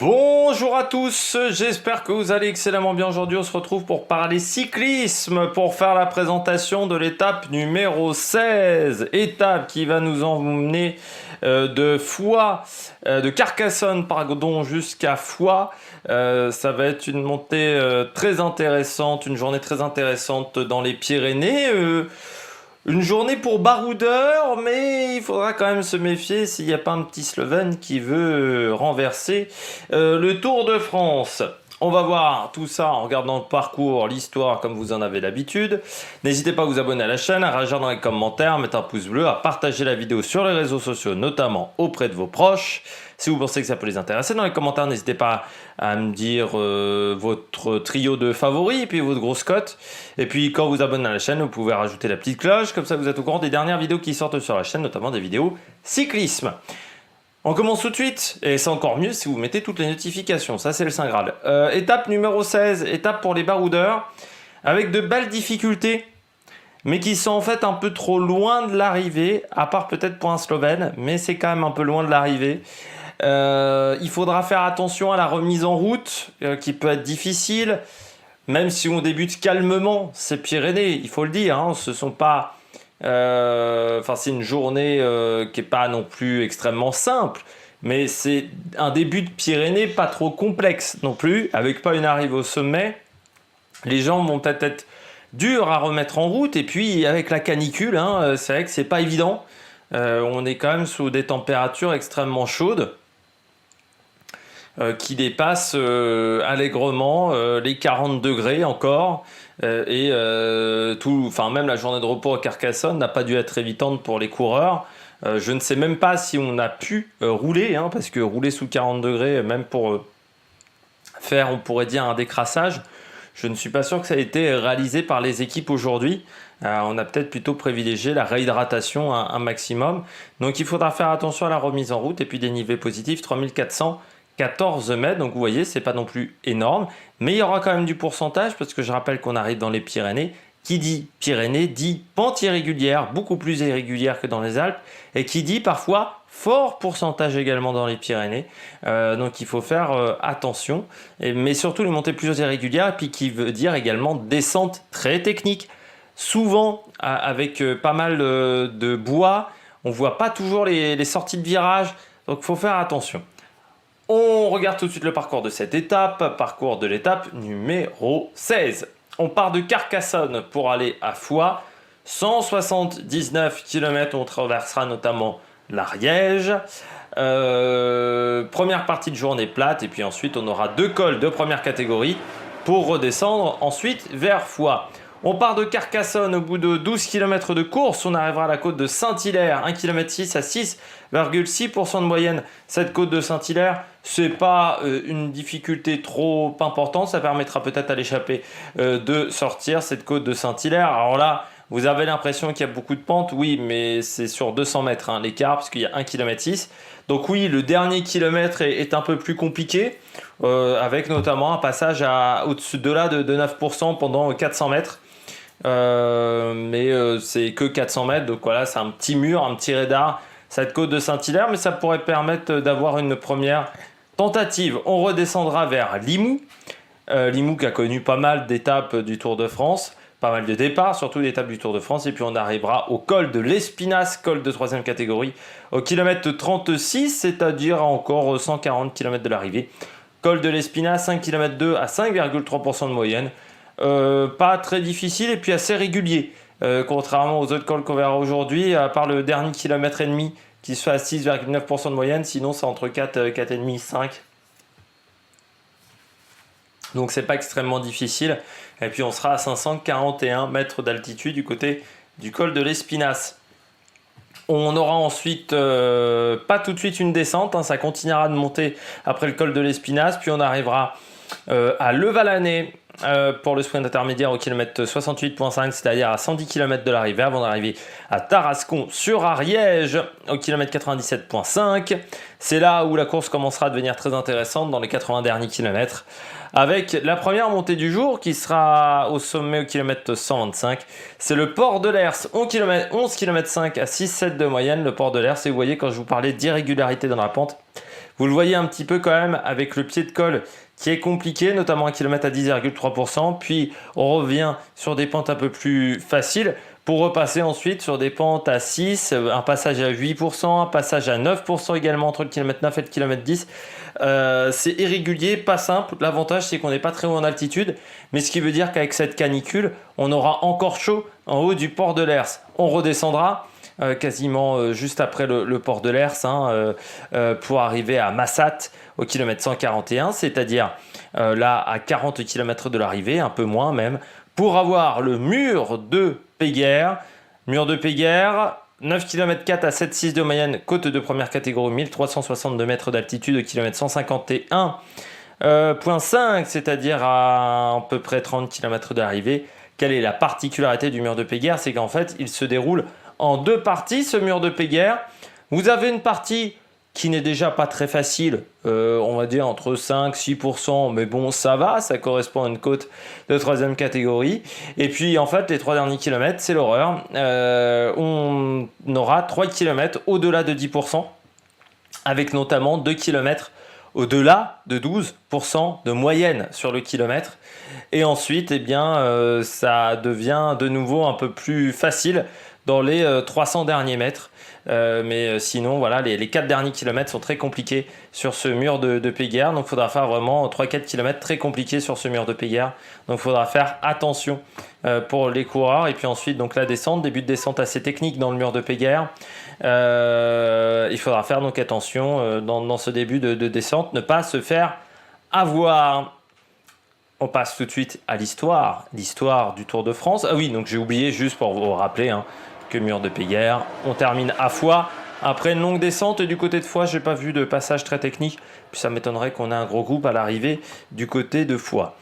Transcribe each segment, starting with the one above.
Bonjour à tous, j'espère que vous allez excellemment bien. Aujourd'hui on se retrouve pour parler cyclisme, pour faire la présentation de l'étape numéro 16, étape qui va nous emmener de Foix, de Carcassonne pardon, jusqu'à Foix. Ça va être une montée très intéressante, une journée très intéressante dans les Pyrénées. Une journée pour baroudeur, mais il faudra quand même se méfier s'il n'y a pas un petit Slovène qui veut renverser le Tour de France. On va voir tout ça en regardant le parcours, l'histoire comme vous en avez l'habitude. N'hésitez pas à vous abonner à la chaîne, à réagir dans les commentaires, à mettre un pouce bleu, à partager la vidéo sur les réseaux sociaux, notamment auprès de vos proches. Si vous pensez que ça peut les intéresser, dans les commentaires, n'hésitez pas à me dire votre trio de favoris et puis votre grosse cote. Et puis quand vous abonnez à la chaîne, vous pouvez rajouter la petite cloche, comme ça vous êtes au courant des dernières vidéos qui sortent sur la chaîne, notamment des vidéos cyclisme. On commence tout de suite, et c'est encore mieux si vous mettez toutes les notifications, ça c'est le Saint Graal. Étape numéro 16, étape pour les baroudeurs, avec de belles difficultés, mais qui sont en fait un peu trop loin de l'arrivée, à part peut-être pour un Slovène, mais c'est quand même un peu loin de l'arrivée. Il faudra faire attention à la remise en route, qui peut être difficile, même si on débute calmement ces Pyrénées, il faut le dire, hein, ce sont pas... c'est une journée qui n'est pas non plus extrêmement simple, mais c'est un début de Pyrénées pas trop complexe non plus, avec pas une arrivée au sommet. Les gens vont peut-être être durs à remettre en route, et puis avec la canicule, hein, c'est vrai que c'est pas évident. On est quand même sous des températures extrêmement chaudes. Qui dépasse allègrement les 40 degrés encore. Même la journée de repos à Carcassonne n'a pas dû être évidente pour les coureurs. Je ne sais même pas si on a pu rouler, hein, parce que rouler sous 40 degrés, même pour faire, on pourrait dire, un décrassage, je ne suis pas sûr que ça a été réalisé par les équipes aujourd'hui. On a peut-être plutôt privilégié la réhydratation un maximum. Donc il faudra faire attention à la remise en route et puis des niveaux positifs, 3414 mètres, donc vous voyez, c'est pas non plus énorme, mais il y aura quand même du pourcentage parce que je rappelle qu'on arrive dans les Pyrénées. Qui dit Pyrénées dit pente irrégulière, beaucoup plus irrégulière que dans les Alpes, et qui dit parfois fort pourcentage également dans les Pyrénées. Donc il faut faire attention, mais surtout les montées plus irrégulières, et puis qui veut dire également descente très technique, souvent avec pas mal de bois, on voit pas toujours les sorties de virage, donc il faut faire attention. On regarde tout de suite le parcours de cette étape, parcours de l'étape numéro 16. On part de Carcassonne pour aller à Foix, 179 km, on traversera notamment l'Ariège. Première partie de journée plate, et puis ensuite on aura deux cols de première catégorie pour redescendre ensuite vers Foix. On part de Carcassonne, au bout de 12 km de course, on arrivera à la côte de Saint-Hilaire, 1,6 km à 6,6% de moyenne. Cette côte de Saint-Hilaire, c'est pas une difficulté trop importante, ça permettra peut-être à l'échappée de sortir cette côte de Saint-Hilaire. Alors là, vous avez l'impression qu'il y a beaucoup de pentes, oui, mais c'est sur 200 mètres l'écart, parce qu'il y a 1,6 km. Donc oui, le dernier kilomètre est un peu plus compliqué, avec notamment un passage au-dessus de 9% pendant 400 mètres. C'est que 400 mètres, donc voilà, c'est un petit mur, un petit radar, cette côte de Saint-Hilaire, mais ça pourrait permettre d'avoir une première tentative. On redescendra vers Limoux, Limoux qui a connu pas mal d'étapes du Tour de France, pas mal de départs, surtout d'étapes du Tour de France, et puis on arrivera au col de l'Espinasse, col de 3e catégorie, au kilomètre 36, c'est-à-dire à encore 140 km de l'arrivée. Col de l'Espinasse, 5 km 2 à 5,3% de moyenne. Pas très difficile et puis assez régulier, contrairement aux autres cols qu'on verra aujourd'hui, à part le dernier kilomètre et demi qui se fait à 6,9% de moyenne, sinon c'est entre 4,5 5. Donc c'est pas extrêmement difficile, et puis on sera à 541 mètres d'altitude du côté du col de l'Espinasse. On aura ensuite pas tout de suite une descente, hein, ça continuera de monter après le col de l'Espinasse, puis on arrivera à Levallois pour le sprint intermédiaire au kilomètre 68,5, c'est-à-dire à 110 km de l'arrivée, avant d'arriver à Tarascon sur Ariège au kilomètre 97,5. C'est là où la course commencera à devenir très intéressante dans les 80 derniers kilomètres, avec la première montée du jour qui sera au sommet au kilomètre 125. C'est le port de l'Hers, 11 km 5 à 6,7 de moyenne, le port de l'Hers. Et vous voyez, quand je vous parlais d'irrégularité dans la pente, Vous le voyez un petit peu quand même avec le pied de col qui est compliqué, notamment 1 km à 10,3%, puis on revient sur des pentes un peu plus faciles pour repasser ensuite sur des pentes à 6, un passage à 8%, un passage à 9% également entre le km 9 et le km 10. C'est irrégulier, pas simple. L'avantage, c'est qu'on n'est pas très haut en altitude, mais ce qui veut dire qu'avec cette canicule, on aura encore chaud en haut du port de l'Hers. On redescendra quasiment juste après le port de l'Hers pour arriver à Massat au kilomètre 141, c'est-à-dire là à 40 km de l'arrivée, un peu moins même, pour avoir le mur de Péguerre. Mur de Péguerre, 9 km 4 à 7,6 de moyenne, côte de première catégorie, 1362 mètres d'altitude au kilomètre 151,5, c'est-à-dire à peu près 30 km de l'arrivée. Quelle est la particularité du mur de Péguerre? C'est qu'en fait, il se déroule en deux parties, ce mur de Péguerre. Vous avez une partie qui n'est déjà pas très facile, on va dire entre 5-6%, mais bon, ça va, ça correspond à une côte de troisième catégorie. Et puis, en fait, les 3 derniers kilomètres, c'est l'horreur. On aura 3 km au-delà de 10%, avec notamment 2 km au-delà de 12% de moyenne sur le kilomètre. Et ensuite, eh bien, ça devient de nouveau un peu plus facile dans les 300 derniers mètres. Mais sinon, voilà, les 4 derniers kilomètres sont très compliqués sur ce mur de Péguerre. Donc, il faudra faire vraiment 3-4 kilomètres très compliqués sur ce mur de Péguerre. Donc, il faudra faire attention pour les coureurs. Et puis ensuite, donc la descente, début de descente assez technique dans le mur de Péguerre. Il faudra faire donc attention dans ce début de descente, ne pas se faire avoir. On passe tout de suite à l'histoire du Tour de France. Ah oui, donc j'ai oublié juste pour vous rappeler que mur de Péguerre, on termine à Foix. Après une longue descente du côté de Foix, j'ai pas vu de passage très technique. Puis ça m'étonnerait qu'on ait un gros groupe à l'arrivée du côté de Foix.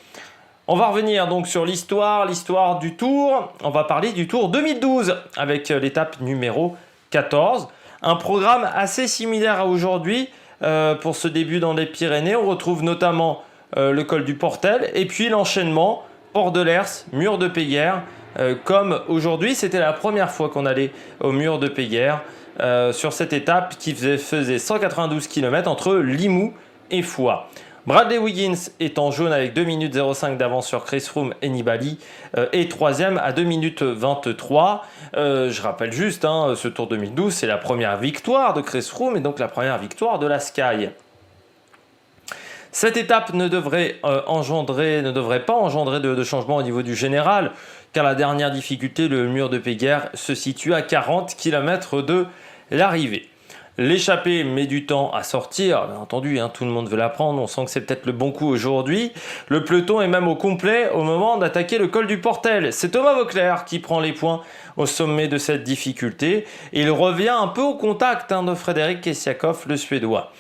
On va revenir donc sur l'histoire du Tour. On va parler du Tour 2012 avec l'étape numéro 14. Un programme assez similaire à aujourd'hui pour ce début dans les Pyrénées. On retrouve notamment le col du Portel et puis l'enchaînement port de l'Hers, mur de Péguerre. Comme aujourd'hui, c'était la première fois qu'on allait au mur de Péguerre sur cette étape qui faisait 192 km entre Limoux et Foix. Bradley Wiggins est en jaune avec 2 minutes 05 d'avance sur Chris Froome et Nibali et troisième à 2 minutes 23. Je rappelle juste, ce Tour 2012, c'est la première victoire de Chris Froome et donc la première victoire de la Sky. Cette étape ne devrait pas engendrer de changement au niveau du général, car la dernière difficulté, le mur de Péguerre, se situe à 40 km de l'arrivée. L'échappée met du temps à sortir, bien entendu, tout le monde veut la prendre, on sent que c'est peut-être le bon coup aujourd'hui. Le peloton est même au complet au moment d'attaquer le col du Portel. C'est Thomas Voeckler qui prend les points au sommet de cette difficulté. Il revient un peu au contact de Frédéric Kessiakoff, le Suédois.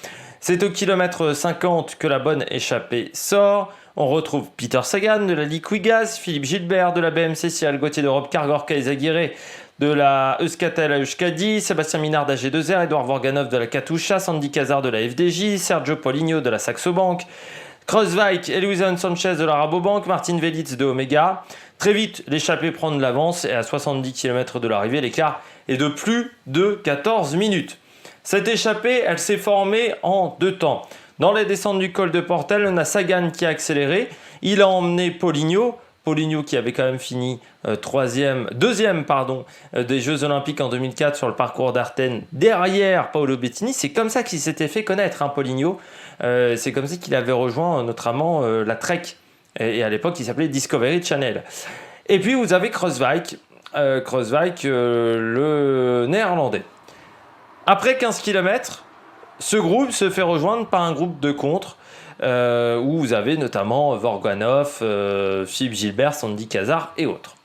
C'est au kilomètre 50 que la bonne échappée sort. On retrouve Peter Sagan de la Liquigas, Philippe Gilbert de la BMC, Cyril Gauthier d'Europe, Gorka Izagirre de la Euskaltel à Euskadi, Sébastien Minard d'AG2R, Edouard Vorganov de la Katusha, Sandy Cazard de la FDJ, Sergio Poligno de la Saxo Bank, Kreuzweig et Luisan Sanchez de la Rabobank, Martin Velitz de Omega. Très vite, l'échappée prend de l'avance et à 70 km de l'arrivée, l'écart est de plus de 14 minutes. Cette échappée, elle s'est formée en 2 temps. Dans les descentes du col de Portel, on a Sagan qui a accéléré. Il a emmené Poligno qui avait quand même fini deuxième des Jeux Olympiques en 2004 sur le parcours d'Ardennes derrière Paolo Bettini. C'est comme ça qu'il s'était fait connaître, Poligno. C'est comme ça qu'il avait rejoint notamment la Trek. Et à l'époque, il s'appelait Discovery Channel. Et puis, vous avez Kreuzweig, le néerlandais. Après 15 km, ce groupe se fait rejoindre par un groupe de contre où vous avez notamment Vorganov, Philippe Gilbert, Sandy Cazard et autres.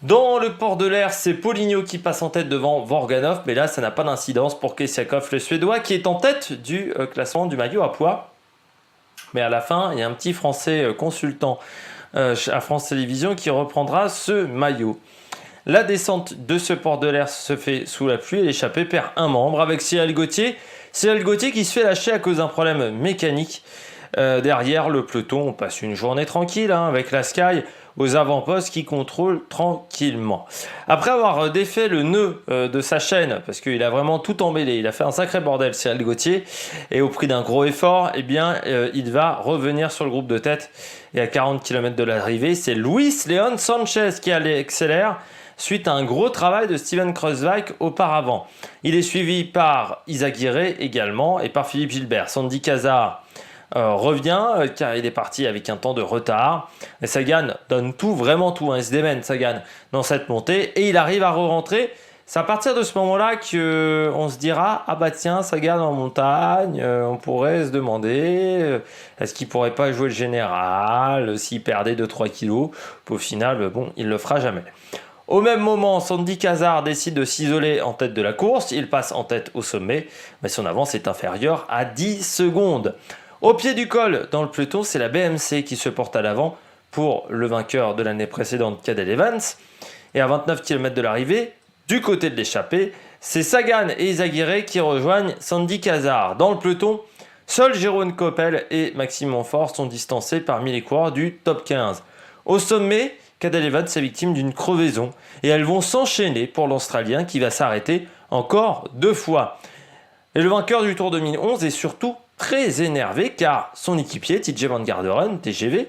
Dans le port de l'Hers, c'est Poligno qui passe en tête devant Vorganov, mais là, ça n'a pas d'incidence pour Kessiakoff, le Suédois, qui est en tête du classement du maillot à poids. Mais à la fin, il y a un petit Français consultant à France Télévisions qui reprendra ce maillot. La descente de ce port de l'Hers se fait sous la pluie et l'échappée perd un membre avec Cyril Gauthier. Cyril Gauthier qui se fait lâcher à cause d'un problème mécanique. Derrière le peloton, on passe une journée tranquille avec la Sky. aux avant-postes qui contrôlent tranquillement. Après avoir défait le nœud de sa chaîne, parce qu'il a vraiment tout emmêlé, il a fait un sacré bordel Cyril Gauthier, et au prix d'un gros effort, eh bien, il va revenir sur le groupe de tête. Et à 40 km de l'arrivée, c'est Luis León Sánchez qui accélère suite à un gros travail de Steven Kruijswijk auparavant. Il est suivi par Izagirre également et par Philippe Gilbert. Sandy Cazard revient car il est parti avec un temps de retard. Et Sagan donne tout, vraiment tout. Il se démène Sagan dans cette montée et il arrive à re-rentrer. C'est à partir de ce moment-là qu'on se dira « Ah bah tiens, Sagan en montagne, on pourrait se demander est-ce qu'il pourrait pas jouer le général s'il perdait 2-3 kilos ?» Au final, bon, il le fera jamais. Au même moment, Sandy Cazard décide de s'isoler en tête de la course. Il passe en tête au sommet, mais son avance est inférieure à 10 secondes. Au pied du col, dans le peloton, c'est la BMC qui se porte à l'avant pour le vainqueur de l'année précédente, Cadel Evans. Et à 29 km de l'arrivée, du côté de l'échappée, c'est Sagan et Izagirre qui rejoignent Sandy Cazard. Dans le peloton, seuls Jérôme Coppel et Maxime Montfort sont distancés parmi les coureurs du top 15. Au sommet, Cadel Evans est victime d'une crevaison et elles vont s'enchaîner pour l'Australien qui va s'arrêter encore 2 fois. Et le vainqueur du Tour 2011 est surtout très énervé car son équipier TJ Van Garderen, TGV,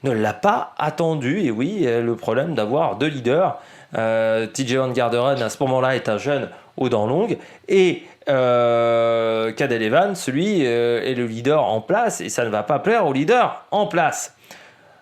ne l'a pas attendu. Et oui, le problème d'avoir 2 leaders. TJ Van Garderen à ce moment-là est un jeune aux dents longues et Cadel Evans, lui, est le leader en place et ça ne va pas plaire au leader en place.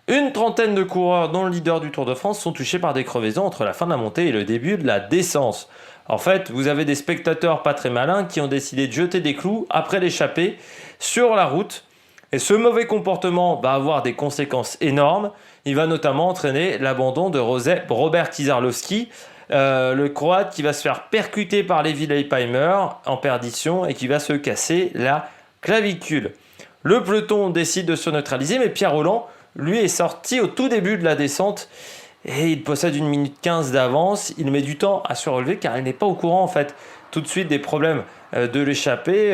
Une trentaine de coureurs, dont le leader du Tour de France, sont touchés par des crevaisons entre la fin de la montée et le début de la descente. En fait, vous avez des spectateurs pas très malins qui ont décidé de jeter des clous après l'échappée sur la route. Et ce mauvais comportement va avoir des conséquences énormes. Il va notamment entraîner l'abandon de Robert Kizarlowski, le Croate qui va se faire percuter par Levi Leipheimer en perdition et qui va se casser la clavicule. Le peloton décide de se neutraliser, mais Pierre Rolland, lui, est sorti au tout début de la descente et il possède 1 minute 15 d'avance. Il met du temps à se relever car il n'est pas au courant en fait tout de suite des problèmes de l'échappée,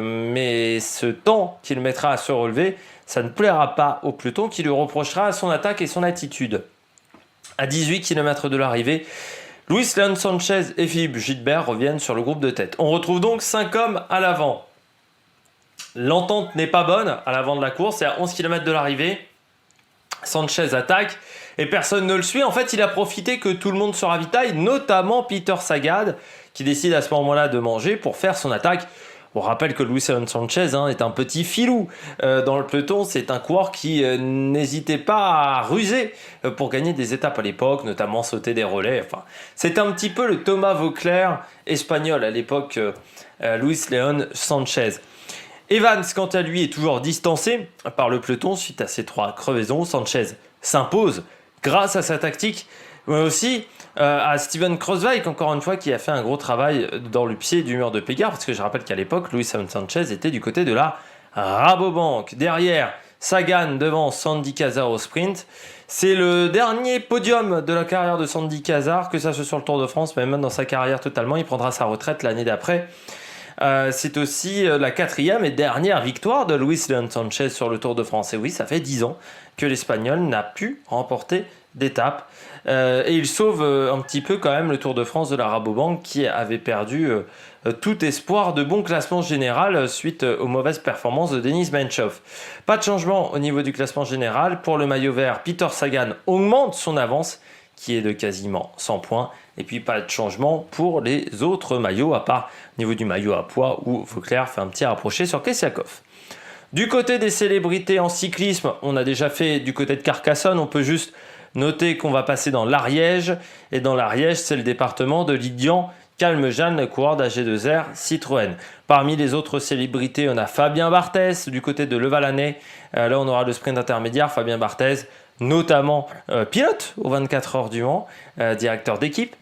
mais ce temps qu'il mettra à se relever, ça ne plaira pas au peloton qui lui reprochera son attaque et son attitude. À 18 km de l'arrivée, Luis León Sánchez et Philippe Gilbert reviennent sur le groupe de tête. On retrouve donc 5 hommes à l'avant. L'entente n'est pas bonne à l'avant de la course, c'est à 11 km de l'arrivée. Sanchez attaque et personne ne le suit. En fait, il a profité que tout le monde se ravitaille, notamment Peter Sagan, qui décide à ce moment-là de manger pour faire son attaque. On rappelle que Luis León Sánchez est un petit filou dans le peloton. C'est un coureur qui n'hésitait pas à ruser pour gagner des étapes à l'époque, notamment sauter des relais. Enfin, c'est un petit peu le Thomas Voeckler espagnol à l'époque, Luis León Sánchez. Evans, quant à lui, est toujours distancé par le peloton suite à ces 3 crevaisons. Sanchez s'impose grâce à sa tactique, mais aussi à Steven Kruijswijk, encore une fois, qui a fait un gros travail dans le pied du mur de Pégard, parce que je rappelle qu'à l'époque, Luis León Sánchez était du côté de la Rabobank. Derrière, Sagan devant Sandy Cazard au sprint. C'est le dernier podium de la carrière de Sandy Cazard, que ça soit sur le Tour de France, mais même dans sa carrière totalement. Il prendra sa retraite l'année d'après. C'est aussi la 4e et dernière victoire de Luis León Sánchez sur le Tour de France. Et oui, ça fait 10 ans que l'Espagnol n'a pu remporter d'étape. Et il sauve un petit peu quand même le Tour de France de la Rabobank qui avait perdu tout espoir de bon classement général suite aux mauvaises performances de Denis Menchov. Pas de changement au niveau du classement général. Pour le maillot vert, Peter Sagan augmente son avance qui est de quasiment 100 points. Et puis pas de changement pour les autres maillots, à part au niveau du maillot à poids où Voeckler fait un petit rapproché sur Kessiakoff. Du côté des célébrités en cyclisme, on a déjà fait du côté de Carcassonne, on peut juste noter qu'on va passer dans l'Ariège. Et dans l'Ariège, c'est le département de Lydian Calmejeanne, le coureur d'AG2R Citroën. Parmi les autres célébrités, on a Fabien Barthez du côté de Levalanais. Là, on aura le sprint intermédiaire, Fabien Barthez, notamment pilote aux 24 heures du Mans, directeur d'équipe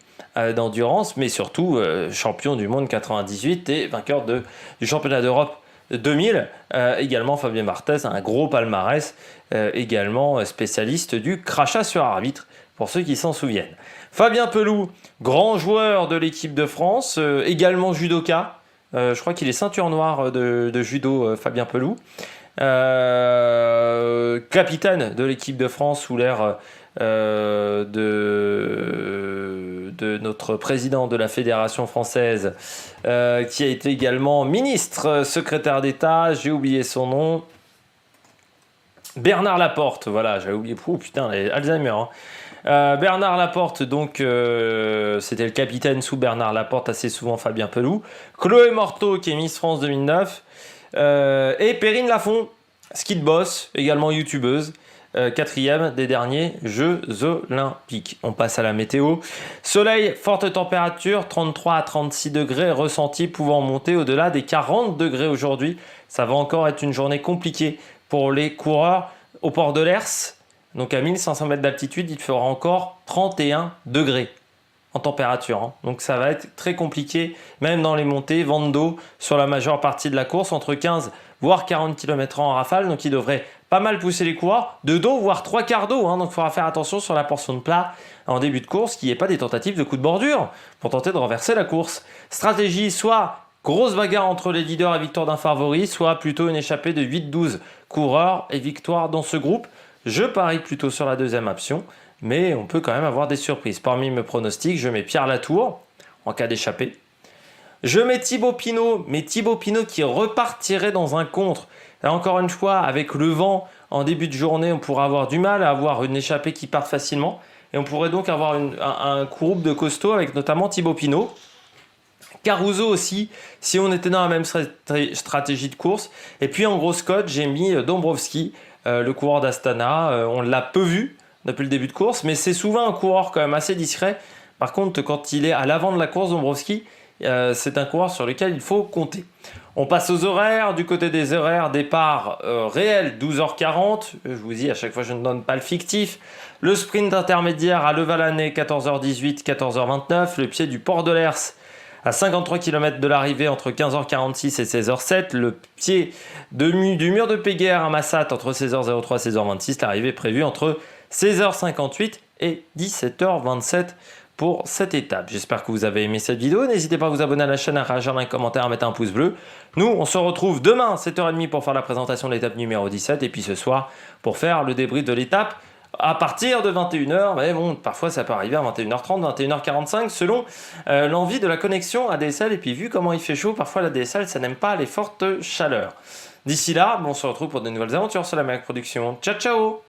d'endurance, mais surtout champion du monde 98 et vainqueur du championnat d'Europe 2000. Également Fabien Barthez, un gros palmarès, également spécialiste du crachat sur arbitre, pour ceux qui s'en souviennent. Fabien Pelou, grand joueur de l'équipe de France, également judoka. Je crois qu'il est ceinture noire de judo, Fabien Pelou. capitaine de l'équipe de France sous l'ère de notre président de la Fédération française, qui a été également ministre, secrétaire d'État, j'ai oublié son nom. Bernard Laporte, voilà, j'avais oublié. Oh putain, Alzheimer. Hein. Bernard Laporte, donc c'était le capitaine sous Bernard Laporte, assez souvent Fabien Pelou. Chloé Morteau, qui est Miss France 2009. Et Perrine Lafont, ski de boss, également youtubeuse. Quatrième des derniers Jeux Olympiques. On passe à la météo. Soleil, forte température, 33 à 36 degrés, ressenti pouvant monter au-delà des 40 degrés aujourd'hui. Ça va encore être une journée compliquée pour les coureurs au port de l'Hers. Donc à 1500 mètres d'altitude, il fera encore 31 degrés en température. Hein. Donc ça va être très compliqué, même dans les montées, vent d'eau sur la majeure partie de la course, entre 15 voire 40 km/h en rafale. Donc il devrait pas mal pousser les coureurs, de dos voire 3/4 d'eau. Hein. Donc il faudra faire attention sur la portion de plat en début de course, qu'il n'y ait pas des tentatives de coup de bordure pour tenter de renverser la course. Stratégie, soit grosse bagarre entre les leaders et victoire d'un favori, soit plutôt une échappée de 8-12 coureurs et victoire dans ce groupe. Je parie plutôt sur la deuxième option, mais on peut quand même avoir des surprises. Parmi mes pronostics, je mets Pierre Latour en cas d'échappée. Je mets Thibaut Pinot, mais Thibaut Pinot qui repartirait dans un contre. Là encore une fois, avec le vent en début de journée, on pourrait avoir du mal à avoir une échappée qui parte facilement. Et on pourrait donc avoir un groupe de costauds avec notamment Thibaut Pinot. Caruso aussi, si on était dans la même stratégie de course. Et puis en grosse cote, j'ai mis Dombrowski, le coureur d'Astana. On l'a peu vu depuis le début de course, mais c'est souvent un coureur quand même assez discret. Par contre, quand il est à l'avant de la course, Dombrowski, c'est un coureur sur lequel il faut compter. On passe aux horaires. Du côté des horaires, départ réel 12h40. Je vous dis, à chaque fois, je ne donne pas le fictif. Le sprint intermédiaire à Levallois, 14h18, 14h29. Le pied du port de l'Hers à 53 km de l'arrivée entre 15h46 et 16h07. Le pied du mur de Péguerre à Massat entre 16h03 et 16h26. L'arrivée est prévue entre 16h58 et 17h27 pour cette étape. J'espère que vous avez aimé cette vidéo. N'hésitez pas à vous abonner à la chaîne, à réagir dans les commentaires, à mettre un pouce bleu. Nous, on se retrouve demain 7h30 pour faire la présentation de l'étape numéro 17 et puis ce soir pour faire le débrief de l'étape à partir de 21h, mais bon, parfois ça peut arriver à 21h30, 21h45 selon l'envie de la connexion ADSL. Et puis vu comment il fait chaud, parfois la DSL ça n'aime pas les fortes chaleurs. D'ici là, on se retrouve pour de nouvelles aventures sur la Mac Production. Ciao ciao.